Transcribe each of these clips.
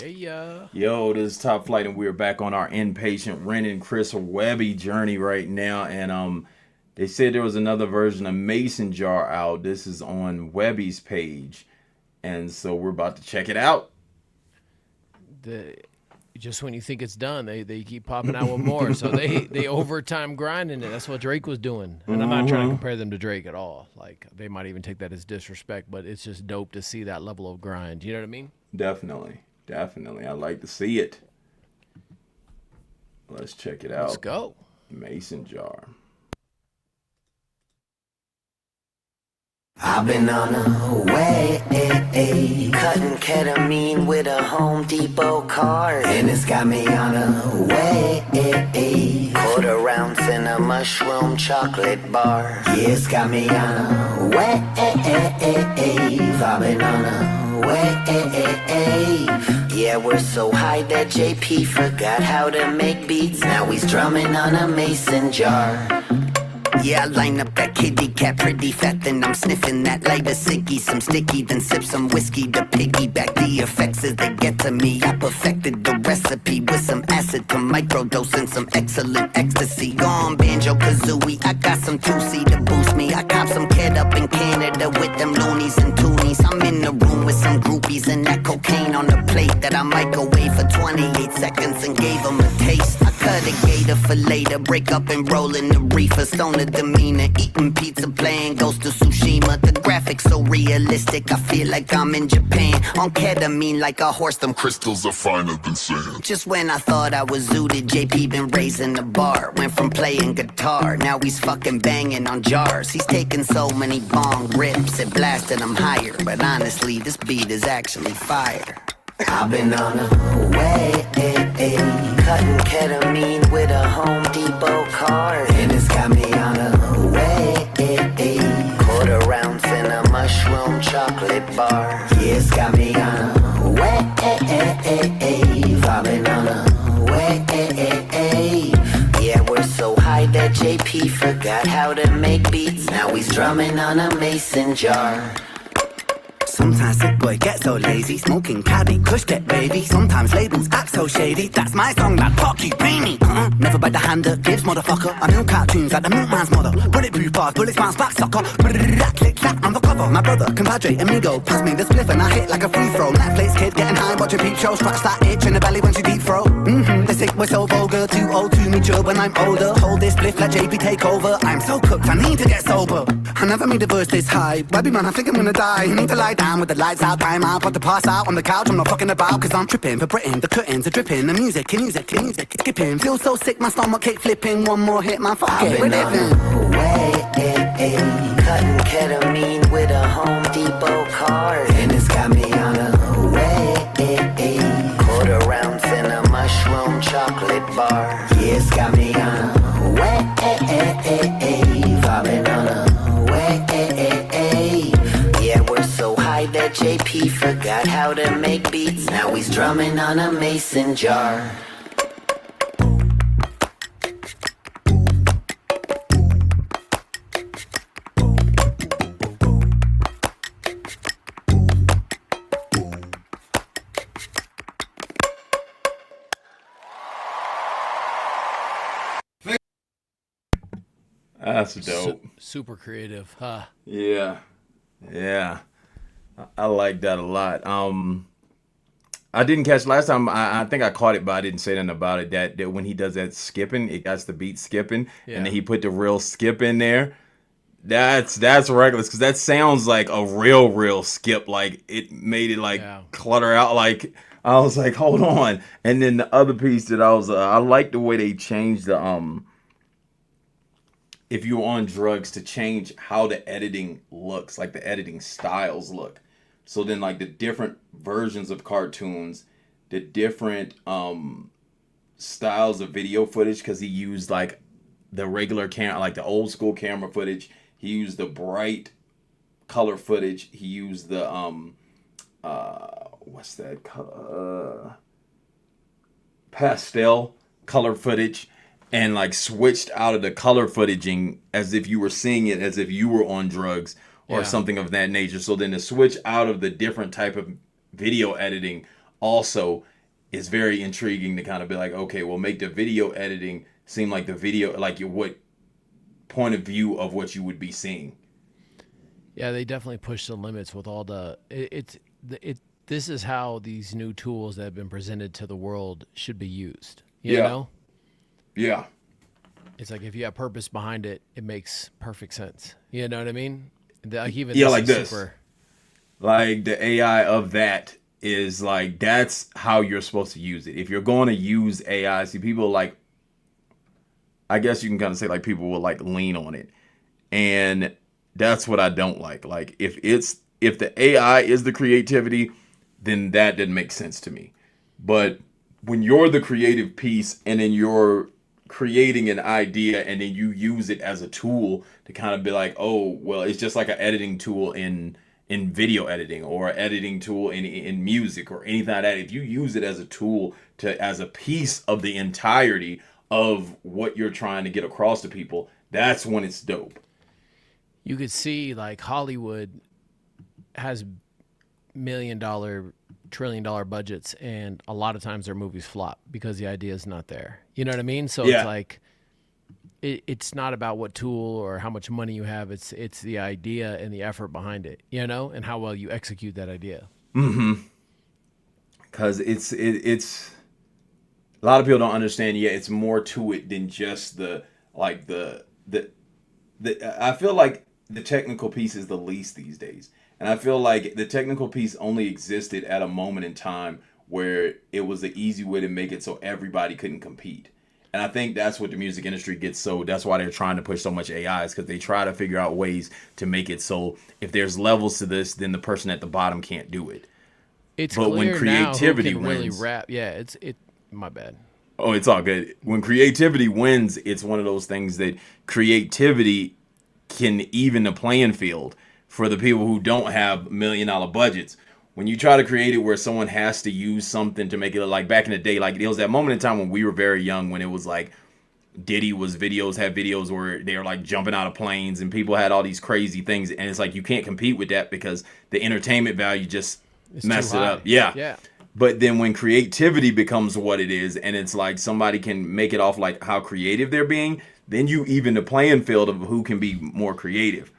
Yeah. Yo, this is Top Flight, and we're back on our Inpatient Ren and Chris Webby journey right now. And they said there was another version of Mason Jar out. This is on Webby's page, and so we're about to check it out. The just when you think it's done, they keep popping out with more. So they overtime grinding it. That's what Drake was doing. And I'm not trying to compare them to Drake at all. Like they might even take that as disrespect, but it's just dope to see that level of grind. You know what I mean? Definitely, definitely, I like to see it. Let's check it out. Let's go. Mason Jar. I've been on a way, cutting ketamine with a Home Depot card, and it's got me on a way, quarter ounce in a mushroom chocolate bar. Yeah, it's got me on a wave. I've been on a wave. Yeah, we're so high that JP forgot how to make beats. Now he's drumming on a mason jar. Yeah, I line up that kitty cat pretty fat, then I'm sniffing that lighter ciggy, some sticky, then sip some whiskey to piggyback the effects as they get to me. I perfected the recipe with some acid to microdose and some excellent ecstasy. Go on banjo kazooie, I got some 2C to boost me. I cop some kid up in Canada with them loonies and toonies. I'm in the room with some groupies and that cocaine on the plate that I microwave for 28 seconds and gave them a taste. I cut a gator for later, break up and roll in the reefer, stoner demeanor, eating pizza, playing Ghost of Tsushima. The graphics so realistic, I feel like I'm in Japan on ketamine like a horse. Them crystals are finer than sand. Just when I thought I was zooted, JP been raising the bar. Went from playing guitar, now he's fucking banging on jars. He's taking so many bong rips, it blasted him higher. But honestly, this beat is actually fire. I've been on a way, cutting ketamine with a Home Depot card, and it's got me on a way, quarter ounce in a mushroom chocolate bar. Yeah, it's got me on a way, I've been on a way. Yeah, we're so high that JP forgot how to make beats. Now he's drumming on a mason jar. Sometimes sick boy get so lazy, smoking caddy, kush get baby. Sometimes labels act so shady, that's my song, that fuck you pay me. Never bite the hand that gives, motherfucker. I know cartoons like the Milkman's mother. Bulletproof bars, bullets bounce back, sucker. Click clack on the cover. My brother, compadre, amigo, pass me the spliff and I hit like a free throw. Netflix kid getting high, watching peep show, scratch that itch in the belly when she deep throat. They say we're so vulgar, too old to mature when I'm older. Hold this spliff, let JP take over. I'm so cooked, I need to get sober. I never made a verse this high. Webby man, I think I'm gonna die. I need to lie down with the lights out, time out, but to pass out on the couch. I'm not fucking about, cause I'm tripping for Britain. The curtains are dripping, the music skipping. Feel so sick, my stomach kick flipping. One more hit, man, fuck it, we're living. Cutting ketamine with a Home Depot card, and it's got me on a way, quarter ounce in a mushroom chocolate bar. Yeah, it's got me on a way, I've been on a way. Yeah, we're so high that JP forgot how to make beats. Now he's drumming on a mason jar. That's dope. Super creative, huh? Yeah, yeah. I like that a lot. I didn't catch last time. I think I caught it, but I didn't say nothing about it. That when he does that skipping, it got the beat skipping, Yeah. and then he put the real skip in there. That's reckless because that sounds like a real skip. Like it made it like clutter out. Like I was like, hold on. And then the other piece that I like the way they changed the if you're on drugs to change how the editing looks, like the editing styles look. So then like the different versions of cartoons, the different styles of video footage, because he used like the regular camera, like the old school camera footage. He used the bright color footage. He used the what's that color? Pastel color footage. And like switched out of the color footaging as if you were seeing it as if you were on drugs or something of that nature. So then to switch out of the different type of video editing also is very intriguing to kind of be like, okay, well, make the video editing seem like the video, like your what point of view of what you would be seeing. Yeah, they definitely push the limits with all this is how these new tools that have been presented to the world should be used. You know? Yeah. It's like if you have purpose behind it, it makes perfect sense. You know what I mean? Like even like this. Like the AI of that is like, that's how you're supposed to use it. If you're going to use AI, see, people like, I guess you can kind of say like people will like lean on it. And that's what I don't like. Like if the AI is the creativity, then that didn't make sense to me. But when you're the creative piece and then you're creating an idea and then you use it as a tool to kind of be like, oh, well, it's just like an editing tool in video editing or an editing tool in music or anything like that. If you use it as a tool as a piece of the entirety of what you're trying to get across to people, that's when it's dope. You could see like Hollywood has $1 million, $1 trillion budgets, and a lot of times their movies flop because the idea is not there. You know what I mean? So it's like it's not about what tool or how much money you have. It's the idea and the effort behind it, you know, and how well you execute that idea. Mm-hmm. Because it's a lot of people don't understand. Yeah, it's more to it than just the I feel like the technical piece is the least these days. And I feel like the technical piece only existed at a moment in time where it was the easy way to make it so everybody couldn't compete. And I think that's what the music industry gets, so that's why they're trying to push so much AIs, because they try to figure out ways to make it so if there's levels to this, then the person at the bottom can't do it. It's but clear when creativity now who can wins, really rap. Yeah, my bad. Oh, it's all good. When creativity wins, it's one of those things that creativity can even the playing field for the people who don't have $1 million budgets. When you try to create it where someone has to use something to make it look like back in the day, like it was that moment in time when we were very young, when it was like Diddy had videos where they were like jumping out of planes and people had all these crazy things. And it's like, you can't compete with that because the entertainment value just messed it up. Yeah. But then when creativity becomes what it is, and it's like somebody can make it off like how creative they're being, then you even the playing field of who can be more creative.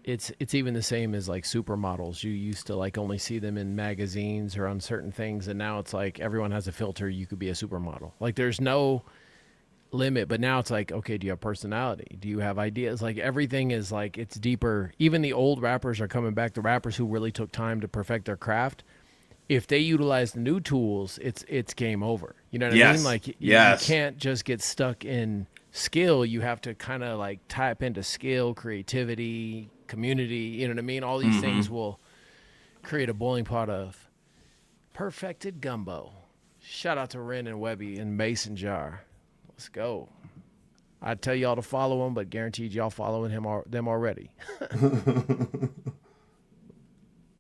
It's even the same as like supermodels. You used to like only see them in magazines or on certain things, and now it's like everyone has a filter. You could be a supermodel. Like there's no limit, but now it's like, okay, do you have personality? Do you have ideas? Like everything is like, it's deeper. Even the old rappers are coming back. The rappers who really took time to perfect their craft, if they utilize the new tools, it's game over. You know what I mean? Like you can't just get stuck in skill. You have to kind of like tap into skill, creativity, community. You know what I mean? All these things will create a boiling pot of perfected gumbo. Shout out to Ren and Webby and Mason Jar. Let's go. I'd tell y'all to follow him, but guaranteed y'all following them already.